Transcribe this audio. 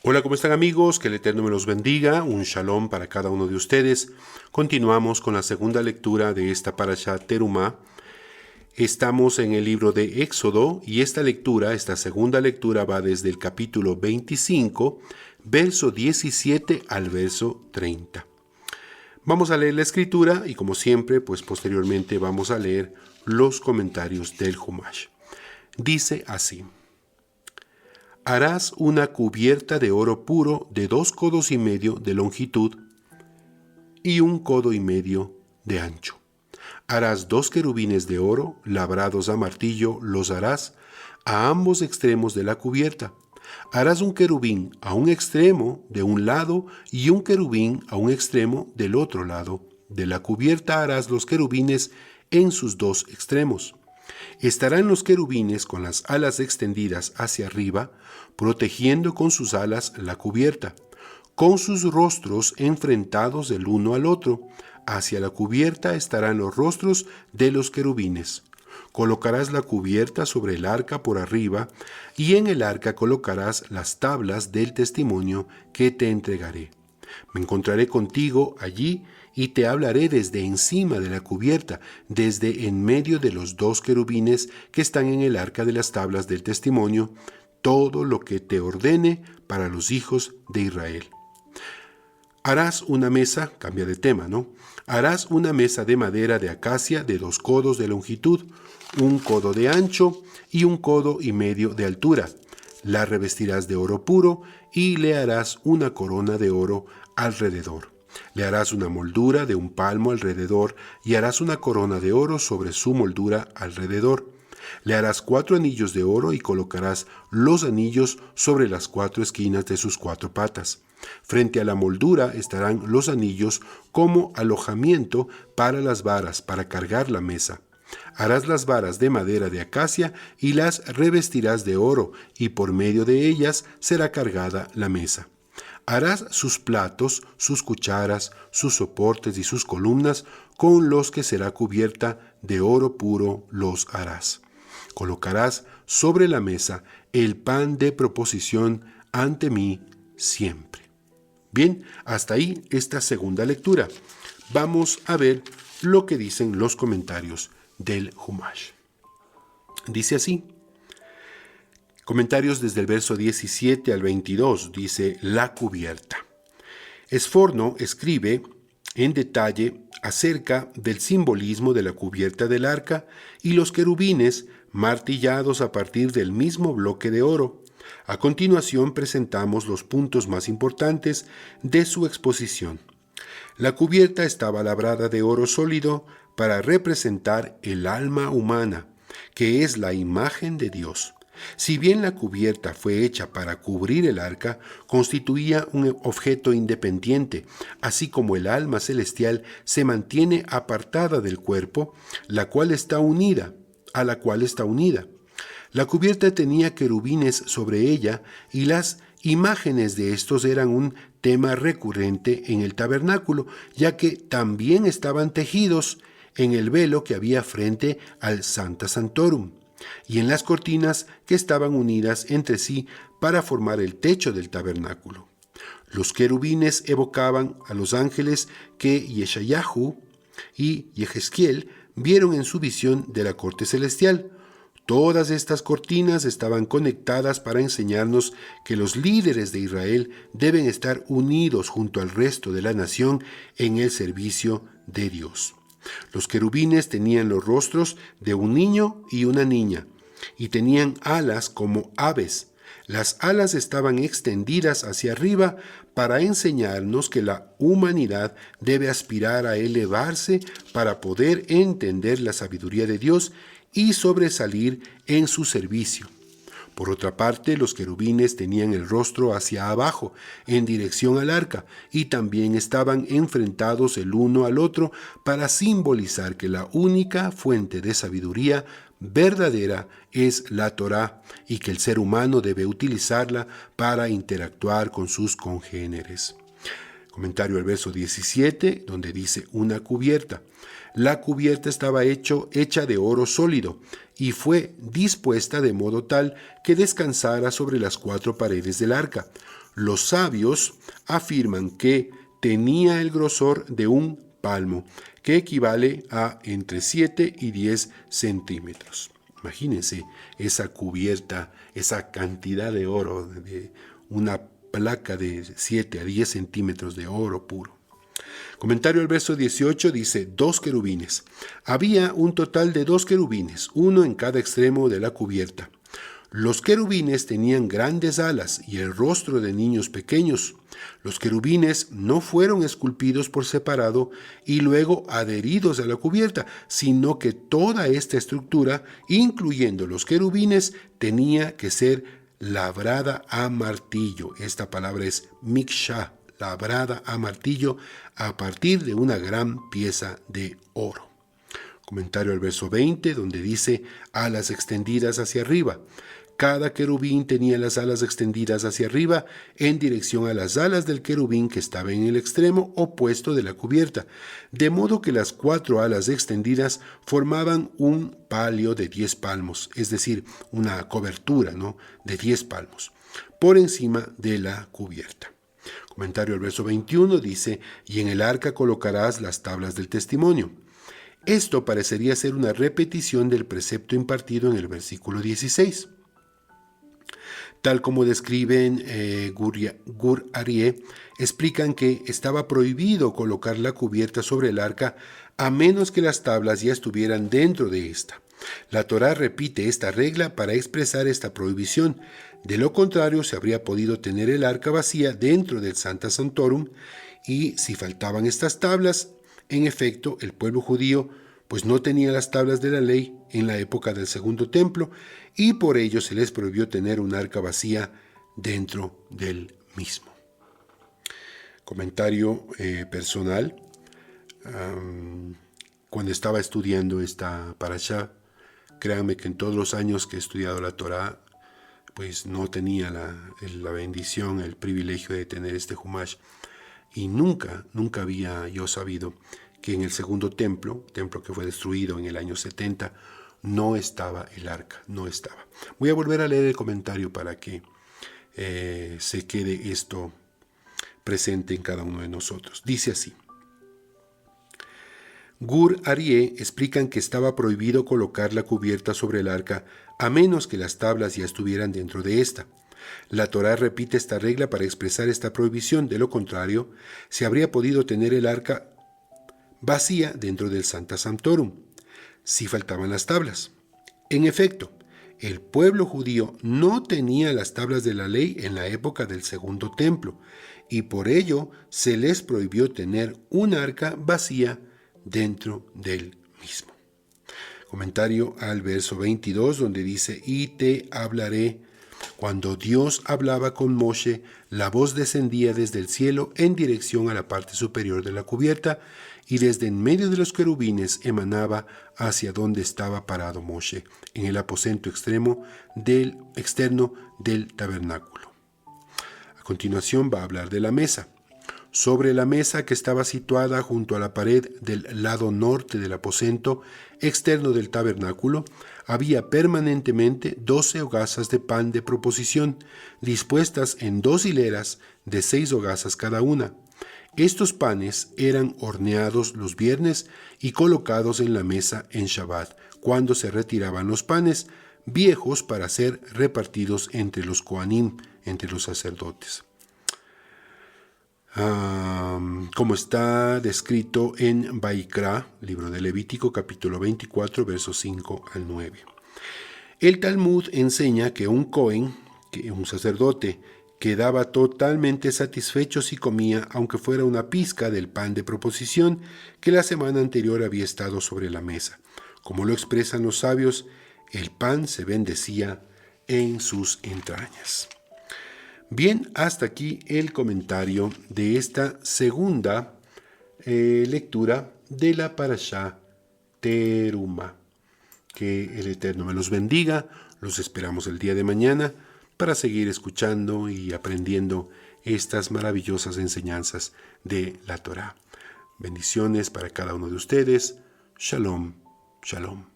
Hola, ¿cómo están amigos? Que el Eterno me los bendiga. Un shalom para cada uno de ustedes. Continuamos con la segunda lectura de esta parasha Terumá. Estamos en el libro de Éxodo y esta segunda lectura va desde el capítulo 25, verso 17 al verso 30. Vamos a leer la escritura y como siempre, pues posteriormente vamos a leer los comentarios del Humash. Dice así: harás una cubierta de oro puro de 2 codos y medio de longitud y 1 codo y medio de ancho. Harás 2 querubines de oro, labrados a martillo, los harás a ambos extremos de la cubierta. Harás un querubín a un extremo de un lado y un querubín a un extremo del otro lado. De la cubierta harás los querubines en sus 2 extremos. Estarán los querubines con las alas extendidas hacia arriba, protegiendo con sus alas la cubierta, con sus rostros enfrentados el uno al otro. Hacia la cubierta estarán los rostros de los querubines. Colocarás la cubierta sobre el arca por arriba, y en el arca colocarás las tablas del testimonio que te entregaré. Me encontraré contigo allí y te hablaré desde encima de la cubierta, desde en medio de los 2 querubines que están en el arca de las tablas del testimonio, todo lo que te ordene para los hijos de Israel. Harás una mesa, cambia de tema, ¿no? Harás una mesa de madera de acacia de 2 codos de longitud, 1 codo de ancho y 1 codo y medio de altura. La revestirás de oro puro y le harás una corona de oro alrededor. Le harás una moldura de 1 palmo alrededor y harás una corona de oro sobre su moldura alrededor. Le harás 4 anillos de oro y colocarás los anillos sobre las 4 esquinas de sus 4 patas. Frente a la moldura estarán los anillos como alojamiento para las varas, para cargar la mesa. Harás las varas de madera de acacia y las revestirás de oro, y por medio de ellas será cargada la mesa. Harás sus platos, sus cucharas, sus soportes y sus columnas, con los que será cubierta de oro puro los harás. Colocarás sobre la mesa el pan de proposición ante mí siempre. Bien, hasta ahí esta segunda lectura. Vamos a ver lo que dicen los comentarios del Humash. Dice así: comentarios desde el verso 17 al 22, dice la cubierta. Esforno escribe en detalle acerca del simbolismo de la cubierta del arca y los querubines martillados a partir del mismo bloque de oro. A continuación presentamos los puntos más importantes de su exposición. La cubierta estaba labrada de oro sólido para representar el alma humana, que es la imagen de Dios. Si bien la cubierta fue hecha para cubrir el arca, constituía un objeto independiente, así como el alma celestial se mantiene apartada del cuerpo, a la cual está unida. La cubierta tenía querubines sobre ella y las imágenes de estos eran un tema recurrente en el tabernáculo, ya que también estaban tejidos en el velo que había frente al Sancta Sanctorum y en las cortinas que estaban unidas entre sí para formar el techo del tabernáculo. Los querubines evocaban a los ángeles que Yeshayahu y Yehezquiel vieron en su visión de la corte celestial. Todas estas cortinas estaban conectadas para enseñarnos que los líderes de Israel deben estar unidos junto al resto de la nación en el servicio de Dios. Los querubines tenían los rostros de un niño y una niña, y tenían alas como aves. Las alas estaban extendidas hacia arriba para enseñarnos que la humanidad debe aspirar a elevarse para poder entender la sabiduría de Dios y sobresalir en su servicio. Por otra parte, los querubines tenían el rostro hacia abajo, en dirección al arca, y también estaban enfrentados el uno al otro para simbolizar que la única fuente de sabiduría verdadera es la Torá y que el ser humano debe utilizarla para interactuar con sus congéneres. Comentario al verso 17, donde dice una cubierta. La cubierta estaba hecha de oro sólido y fue dispuesta de modo tal que descansara sobre las 4 paredes del arca. Los sabios afirman que tenía el grosor de un palmo, que equivale a entre 7 y 10 centímetros. Imagínense esa cubierta, esa cantidad de oro, de una placa de 7 a 10 centímetros de oro puro. Comentario al verso 18 dice, 2 querubines. Había un total de 2 querubines, uno en cada extremo de la cubierta. Los querubines tenían grandes alas y el rostro de niños pequeños. Los querubines no fueron esculpidos por separado y luego adheridos a la cubierta, sino que toda esta estructura, incluyendo los querubines, tenía que ser labrada a martillo. Esta palabra es miksha, labrada a martillo a partir de una gran pieza de oro. Comentario al verso 20, donde dice alas extendidas hacia arriba. Cada querubín tenía las alas extendidas hacia arriba en dirección a las alas del querubín que estaba en el extremo opuesto de la cubierta, de modo que las 4 alas extendidas formaban un palio de 10 palmos, es decir, una cobertura, de 10 palmos, por encima de la cubierta. Comentario al verso 21 dice, y en el arca colocarás las tablas del testimonio. Esto parecería ser una repetición del precepto impartido en el versículo 16. Tal como describen Gur Aryeh, explican que estaba prohibido colocar la cubierta sobre el arca a menos que las tablas ya estuvieran dentro de esta. La Torá repite esta regla para expresar esta prohibición. De lo contrario, se habría podido tener el arca vacía dentro del Sancta Sanctorum, y si faltaban estas tablas, en efecto, el pueblo judío pues no tenía las tablas de la ley en la época del Segundo Templo, y por ello se les prohibió tener un arca vacía dentro del mismo. Comentario personal. Cuando estaba estudiando esta parashá, créanme que en todos los años que he estudiado la Torá, pues no tenía la bendición, el privilegio de tener este Humash, y nunca había yo sabido que en el segundo templo que fue destruido en el año 70, no estaba el arca, no estaba. Voy a volver a leer el comentario para que se quede esto presente en cada uno de nosotros. Dice así. Gur Aryeh explican que estaba prohibido colocar la cubierta sobre el arca a menos que las tablas ya estuvieran dentro de esta. La Torá repite esta regla para expresar esta prohibición, de lo contrario, se habría podido tener el arca vacía dentro del Sancta Sanctorum, si faltaban las tablas. En efecto, el pueblo judío no tenía las tablas de la ley en la época del Segundo Templo, y por ello se les prohibió tener un arca vacía dentro del mismo. Comentario al verso 22, donde dice, y te hablaré. Cuando Dios hablaba con Moshe, la voz descendía desde el cielo en dirección a la parte superior de la cubierta, y desde en medio de los querubines emanaba hacia donde estaba parado Moshe, en el aposento externo del tabernáculo. A continuación va a hablar de la mesa. Sobre la mesa, que estaba situada junto a la pared del lado norte del aposento externo del tabernáculo, había permanentemente 12 hogazas de pan de proposición, dispuestas en 2 hileras de 6 hogazas cada una. Estos panes eran horneados los viernes y colocados en la mesa en Shabbat, cuando se retiraban los panes viejos para ser repartidos entre los Kohanim, entre los sacerdotes. Como está descrito en Vaikra, libro de Levítico, capítulo 24, versos 5 al 9. El Talmud enseña que un Cohen, un sacerdote, quedaba totalmente satisfecho si comía, aunque fuera una pizca del pan de proposición que la semana anterior había estado sobre la mesa. Como lo expresan los sabios, el pan se bendecía en sus entrañas. Bien, hasta aquí el comentario de esta segunda lectura de la Parashá Teruma. Que el Eterno me los bendiga. Los esperamos el día de mañana para seguir escuchando y aprendiendo estas maravillosas enseñanzas de la Torá. Bendiciones para cada uno de ustedes. Shalom, shalom.